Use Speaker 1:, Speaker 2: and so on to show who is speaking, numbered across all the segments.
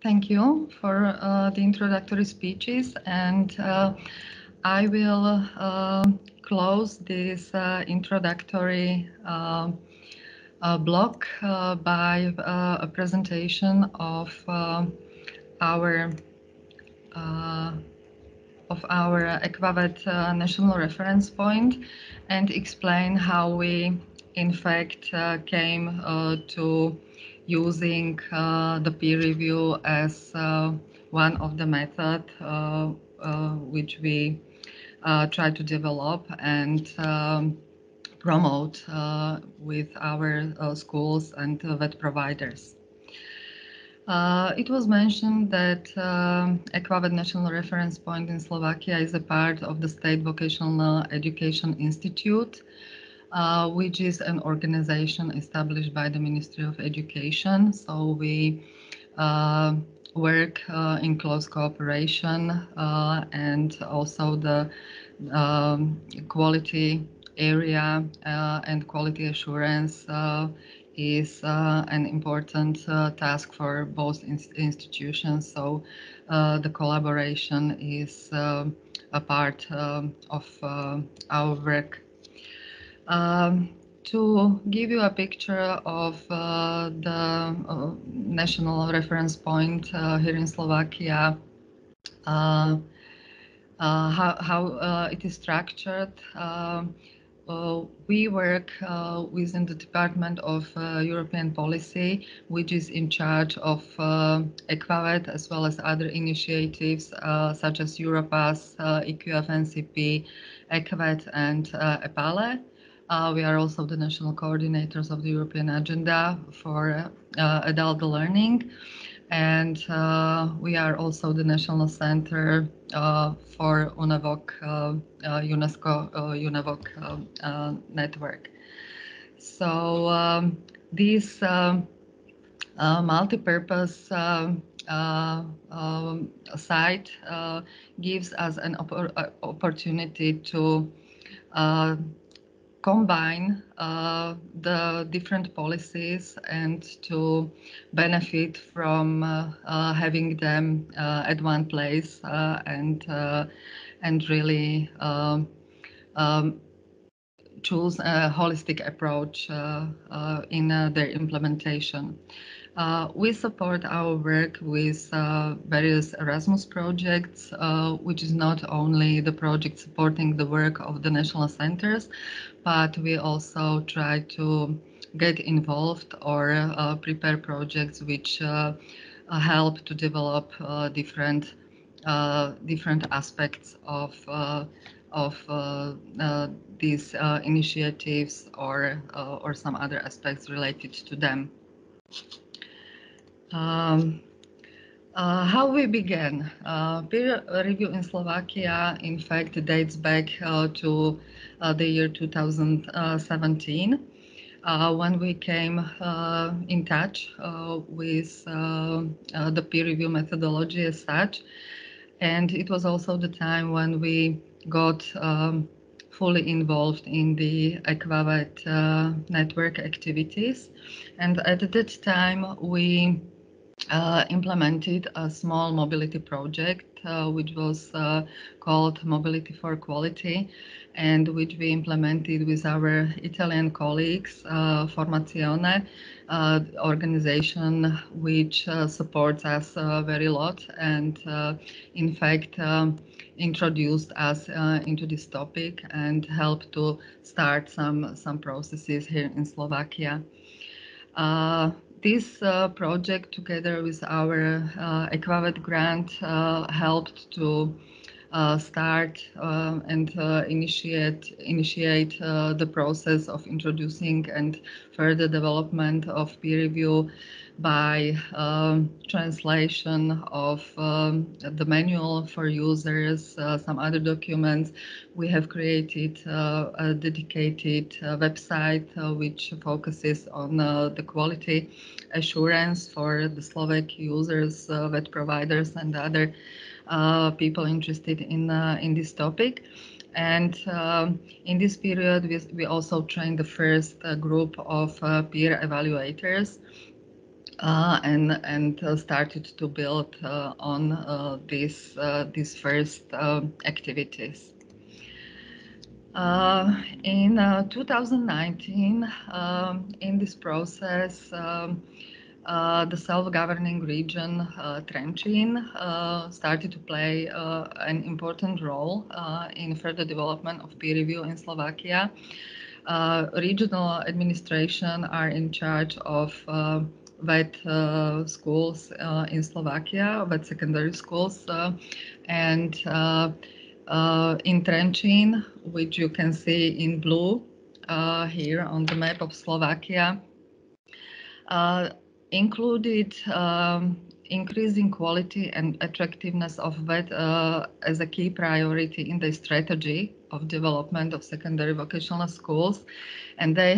Speaker 1: Thank you for the introductory speeches, and I will close this introductory block by a presentation of our EQAVET national reference point and explain how we in fact came to using the peer review as one of the methods which we try to develop and promote with our schools and VET providers. It was mentioned that EQAVET National Reference Point in Slovakia is a part of the State Vocational Education Institute, which is an organization established by the Ministry of Education. So we work in close cooperation and also the quality area and quality assurance is an important task for both institutions. So the collaboration is a part of our work. To give you a picture of the national reference point here in Slovakia, how it is structured. We work within the Department of European Policy, which is in charge of EQAVET as well as other initiatives such as Europass, EQF-NCP, EQAVET, and EPALE. We are also the national coordinators of the European Agenda for Adult Learning. And we are also the National Center for UNESCO network. So this multi-purpose site gives us an opportunity to combine the different policies and to benefit from having them at one place and really choose a holistic approach in their implementation. We support our work with various Erasmus projects, which is not only the project supporting the work of the national centers, but we also try to get involved or prepare projects which help to develop different aspects of these initiatives or some other aspects related to them. How we began? Peer review in Slovakia, in fact, dates back to the year 2017, when we came in touch with the peer review methodology as such. And it was also the time when we got fully involved in the EQAVET network activities. And at that time, we implemented a small mobility project, which was called Mobility for Quality, and which we implemented with our Italian colleagues, Formazione, organization which supports us very lot and in fact introduced us into this topic and helped to start some processes here in Slovakia. This project, together with our EQAVET grant, helped to start and initiate the process of introducing and further development of peer review by translation of the manual for users, some other documents. We have created a dedicated website which focuses on the quality assurance for the Slovak users, VET providers, and other people interested in this topic. And in this period, we also trained the first group of peer evaluators. and started to build on these first activities. In 2019, in this process, the self-governing region Trenčin started to play an important role in further development of peer review in Slovakia. Regional administration are in charge of VET schools in Slovakia, VET secondary schools, and in Trenčin, which you can see in blue here on the map of Slovakia, included increasing quality and attractiveness of VET as a key priority in the strategy of development of secondary vocational schools, and they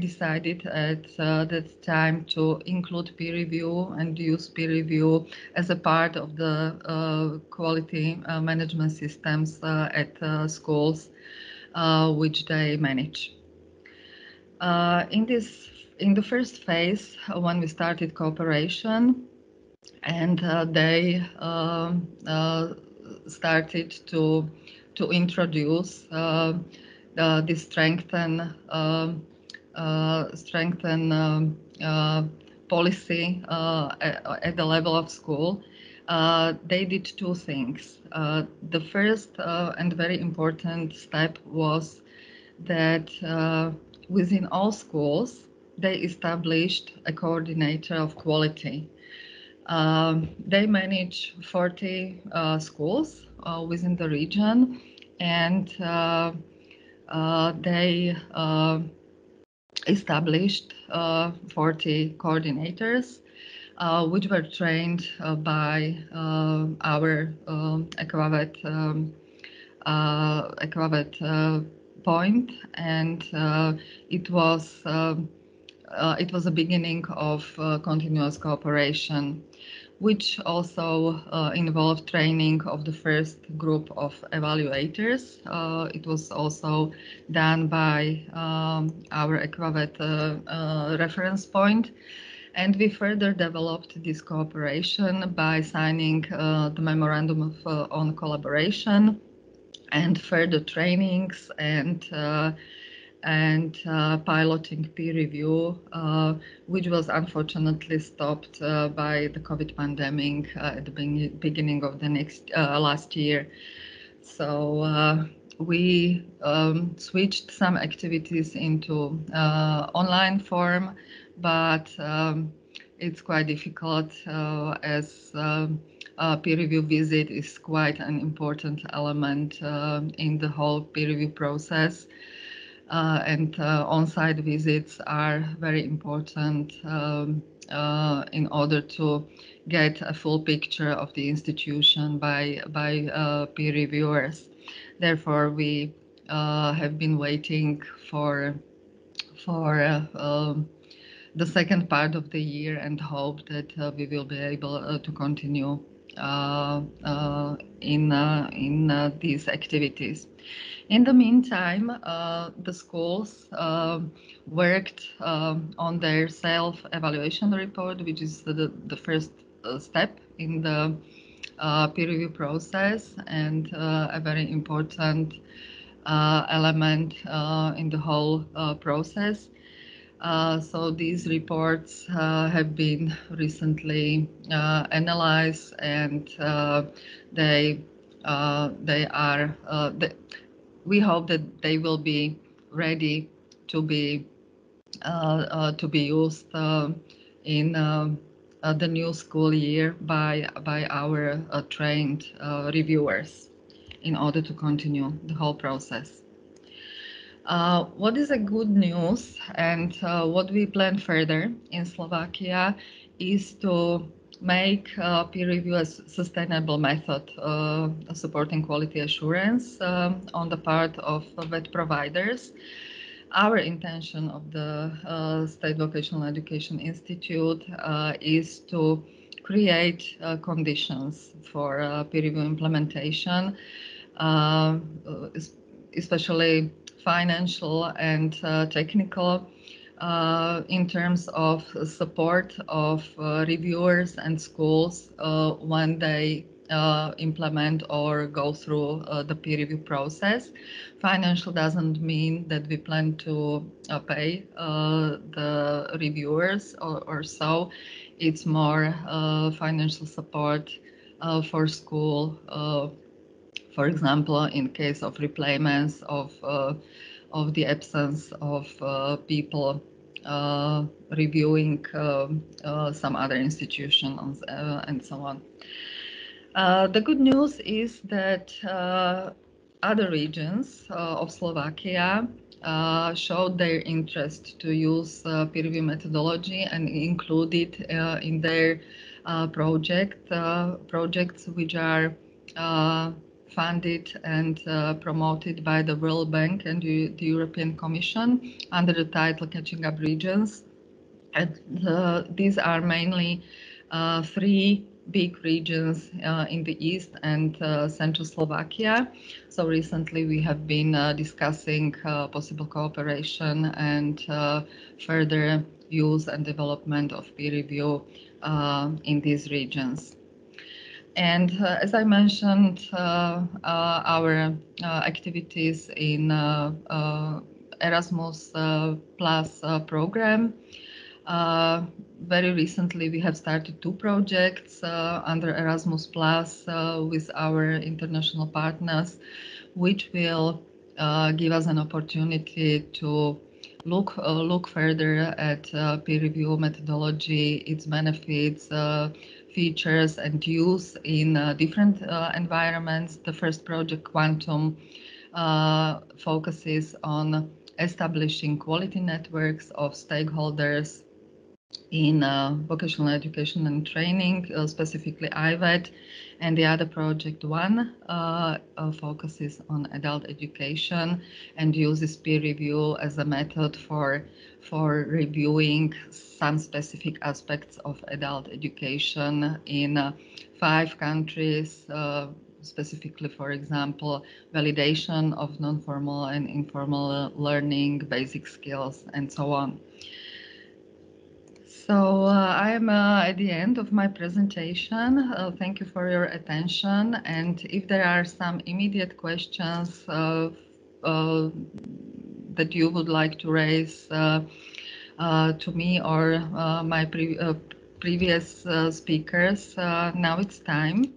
Speaker 1: decided at that time to include peer review and use peer review as a part of the quality management systems at schools which they manage. In the first phase, when we started cooperation, and they started to introduce the strengthen policy at the level of school. They did two things. The first and very important step was that within all schools, they established a coordinator of quality. They manage 40 schools within the region, and they established 40 coordinators, which were trained by our EQAVET point, and it was a beginning of continuous cooperation, which also involved training of the first group of evaluators. It was also done by our EQAVET reference point. And we further developed this cooperation by signing the Memorandum on Collaboration and further trainings and piloting peer review, which was unfortunately stopped by the COVID pandemic at the beginning of the last year. So we switched some activities into online form, but it's quite difficult as peer review visit is quite an important element in the whole peer review process. And on-site visits are very important in order to get a full picture of the institution by peer reviewers. Therefore, we have been waiting for the second part of the year and hope that we will be able to continue in these activities. In the meantime, the schools worked on their self-evaluation report, which is the first step in the peer review process and a very important element in the whole process. So these reports have been recently analyzed, and we hope that they will be ready to be used in the new school year by our trained reviewers in order to continue the whole process. What is a good news and what we plan further in Slovakia is to make peer review a sustainable method supporting quality assurance on the part of VET providers. Our intention of the State Vocational Education Institute is to create conditions for peer review implementation, especially financial and technical, in terms of support of reviewers and schools when they implement or go through the peer review process. Financial doesn't mean that we plan to pay the reviewers or so. It's more financial support for school, for example, in case of replacements of the absence of people reviewing some other institutions and so on. The good news is that other regions of Slovakia showed their interest to use peer review methodology and included in their projects which are funded and promoted by the World Bank and the European Commission under the title Catching Up Regions. And these are mainly three big regions in the east and central Slovakia. So recently we have been discussing possible cooperation and further use and development of peer review in these regions. And as I mentioned, our activities in Erasmus Plus program. Very recently, we have started two projects under Erasmus Plus with our international partners, which will give us an opportunity to look further at peer review methodology, its benefits, features, and use in different environments. The first project, Quantum, focuses on establishing quality networks of stakeholders in vocational education and training, specifically EQAVET, and the other project one focuses on adult education and uses peer review as a method for reviewing some specific aspects of adult education in 5 countries, specifically, for example, validation of non-formal and informal learning, basic skills, and so on. So I am at the end of my presentation. Thank you for your attention. And if there are some immediate questions that you would like to raise to me or my previous speakers, now it's time.